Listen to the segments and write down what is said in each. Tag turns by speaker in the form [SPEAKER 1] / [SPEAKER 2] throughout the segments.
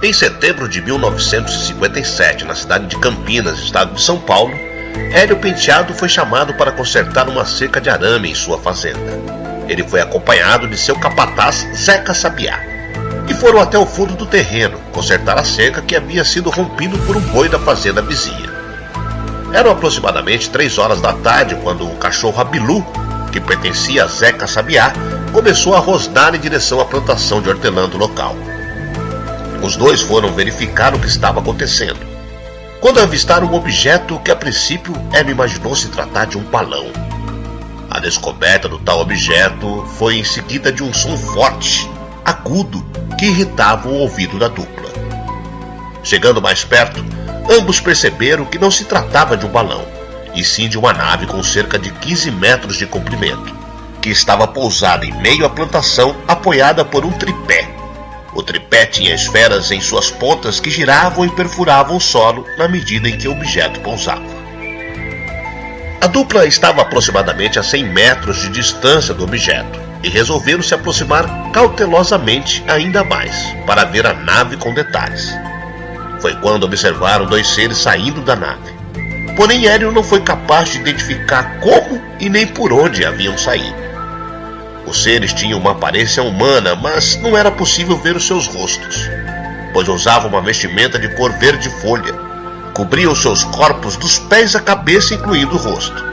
[SPEAKER 1] Em setembro de 1957, na cidade de Campinas, estado de São Paulo, Hélio Penteado foi chamado para consertar uma cerca de arame em sua fazenda. Ele foi acompanhado de seu capataz Zeca Sabiá e foram até o fundo do terreno consertar a cerca que havia sido rompida por um boi da fazenda vizinha. Eram aproximadamente 3 horas da tarde quando o cachorro Abilu, que pertencia a Zeca Sabiá, começou a rosnar em direção à plantação de hortelã do local. Os dois foram verificar o que estava acontecendo, quando avistaram um objeto que a princípio Hélio imaginou se tratar de um balão. A descoberta do tal objeto foi em seguida de um som forte, agudo, que irritava o ouvido da dupla. Chegando mais perto, ambos perceberam que não se tratava de um balão, e sim de uma nave com cerca de 15 metros de comprimento, que estava pousada em meio à plantação, apoiada por um tripé. O tripé tinha esferas em suas pontas que giravam e perfuravam o solo na medida em que o objeto pousava. A dupla estava aproximadamente a 100 metros de distância do objeto e resolveram se aproximar cautelosamente ainda mais para ver a nave com detalhes. Foi quando observaram 2 seres saindo da nave. Porém, Hélio não foi capaz de identificar como e nem por onde haviam saído. Os seres tinham uma aparência humana, mas não era possível ver os seus rostos, pois usavam uma vestimenta de cor verde folha. Cobriam seus corpos dos pés à cabeça, incluindo o rosto.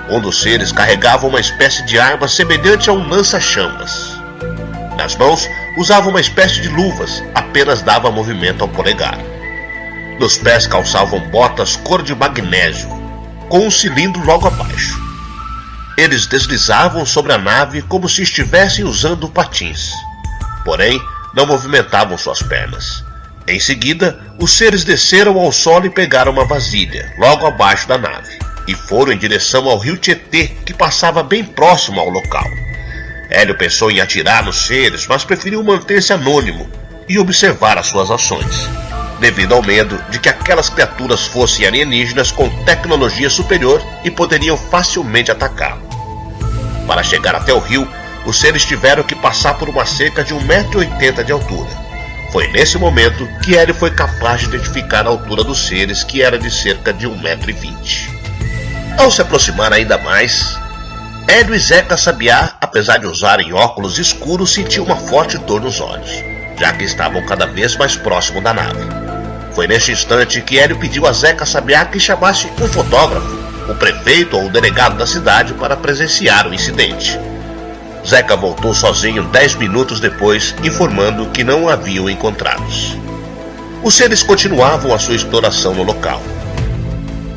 [SPEAKER 1] Um dos seres carregava uma espécie de arma semelhante a um lança-chamas. Nas mãos, usava uma espécie de luvas, apenas dava movimento ao polegar. Nos pés calçavam botas cor de magnésio, com um cilindro logo abaixo. Eles deslizavam sobre a nave como se estivessem usando patins. Porém, não movimentavam suas pernas. Em seguida, os seres desceram ao solo e pegaram uma vasilha, logo abaixo da nave, e foram em direção ao rio Tietê, que passava bem próximo ao local. Hélio pensou em atirar nos seres, mas preferiu manter-se anônimo e observar as suas ações, devido ao medo de que aquelas criaturas fossem alienígenas com tecnologia superior e poderiam facilmente atacá-lo. Para chegar até o rio, os seres tiveram que passar por uma cerca de 1,80 m de altura. Foi nesse momento que Hélio foi capaz de identificar a altura dos seres, que era de cerca de 1,20 m. Ao se aproximar ainda mais, Hélio e Zeca Sabiá, apesar de usarem óculos escuros, sentiam uma forte dor nos olhos, já que estavam cada vez mais próximo da nave. Foi neste instante que Hélio pediu a Zeca Sabiá que chamasse um fotógrafo, o prefeito ou o delegado da cidade, para presenciar o incidente. Zeca voltou sozinho 10 minutos depois, informando que não o haviam encontrados. Os seres continuavam a sua exploração no local.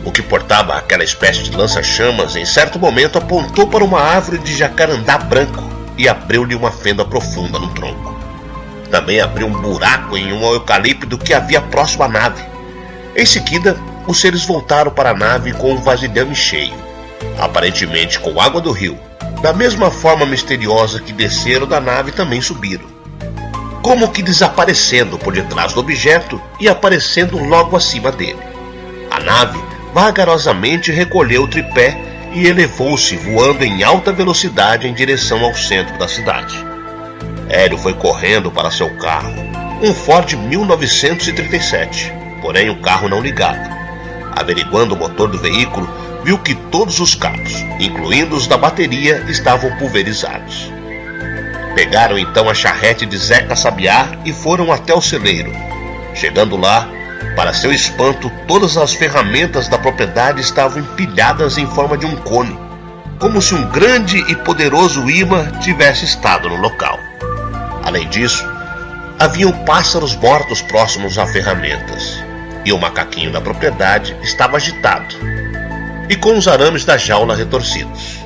[SPEAKER 1] O que portava aquela espécie de lança-chamas, em certo momento apontou para uma árvore de jacarandá branco e abriu-lhe uma fenda profunda no tronco. Também abriu um buraco em um eucalipto que havia próximo à nave. Em seguida, os seres voltaram para a nave com um vasilhame cheio, aparentemente com água do rio. Da mesma forma misteriosa que desceram da nave, também subiram, como que desaparecendo por detrás do objeto e aparecendo logo acima dele. A nave vagarosamente recolheu o tripé e elevou-se, voando em alta velocidade em direção ao centro da cidade. Hélio foi correndo para seu carro, um Ford 1937, porém o carro não ligava. Averiguando o motor do veículo, viu que todos os cabos, incluindo os da bateria, estavam pulverizados. Pegaram então a charrete de Zeca Sabiá e foram até o celeiro. Chegando lá, para seu espanto, todas as ferramentas da propriedade estavam empilhadas em forma de um cone, como se um grande e poderoso imã tivesse estado no local. Além disso, haviam pássaros mortos próximos a ferramentas, e o macaquinho da propriedade estava agitado e com os arames da jaula retorcidos.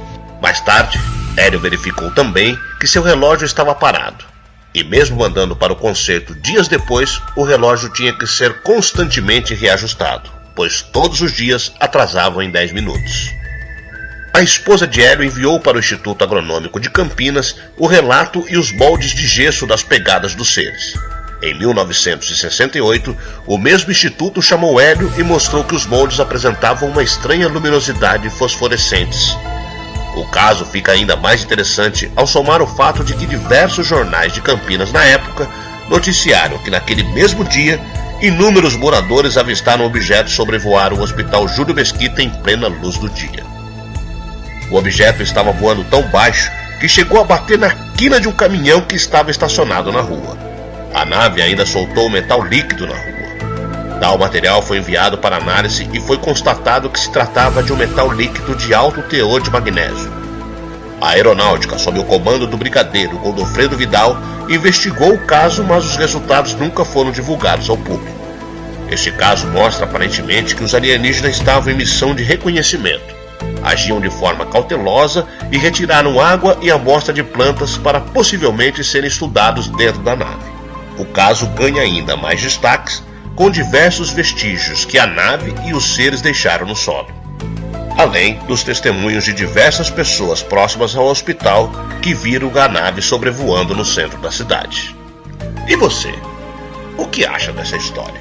[SPEAKER 1] Mais tarde, Hélio verificou também que seu relógio estava parado, e mesmo mandando para o conserto dias depois, o relógio tinha que ser constantemente reajustado, pois todos os dias atrasavam em 10 minutos. A esposa de Hélio enviou para o Instituto Agronômico de Campinas o relato e os moldes de gesso das pegadas dos seres. Em 1968, o mesmo instituto chamou Hélio e mostrou que os moldes apresentavam uma estranha luminosidade fosforescentes. O caso fica ainda mais interessante ao somar o fato de que diversos jornais de Campinas na época noticiaram que naquele mesmo dia, inúmeros moradores avistaram objetos sobrevoar o Hospital Júlio Mesquita em plena luz do dia. O objeto estava voando tão baixo que chegou a bater na quina de um caminhão que estava estacionado na rua. A nave ainda soltou metal líquido na rua. Tal material foi enviado para análise e foi constatado que se tratava de um metal líquido de alto teor de magnésio. A aeronáutica, sob o comando do brigadeiro Godofredo Vidal, investigou o caso, mas os resultados nunca foram divulgados ao público. Este caso mostra aparentemente que os alienígenas estavam em missão de reconhecimento. Agiam de forma cautelosa e retiraram água e amostra de plantas para possivelmente serem estudados dentro da nave. O caso ganha ainda mais destaques com diversos vestígios que a nave e os seres deixaram no solo, além dos testemunhos de diversas pessoas próximas ao hospital que viram a nave sobrevoando no centro da cidade. E você? O que acha dessa história?